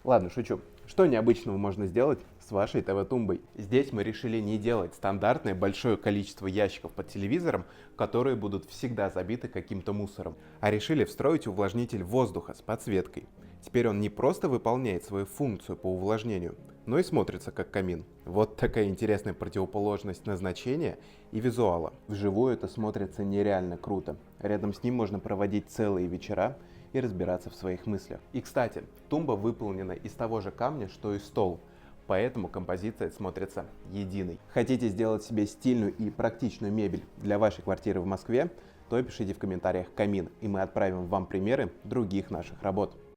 Ладно, шучу. Что необычного можно сделать с вашей ТВ-тумбой? Здесь мы решили не делать стандартное большое количество ящиков под телевизором, которые будут всегда забиты каким-то мусором, а решили встроить увлажнитель воздуха с подсветкой. Теперь он не просто выполняет свою функцию по увлажнению, но и смотрится как камин. Вот такая интересная противоположность назначения и визуала. Вживую это смотрится нереально круто. Рядом с ним можно проводить целые вечера и разбираться в своих мыслях. И, кстати, тумба выполнена из того же камня, что и стол, поэтому композиция смотрится единой. Хотите сделать себе стильную и практичную мебель для вашей квартиры в Москве, то пишите в комментариях «камин», и мы отправим вам примеры других наших работ.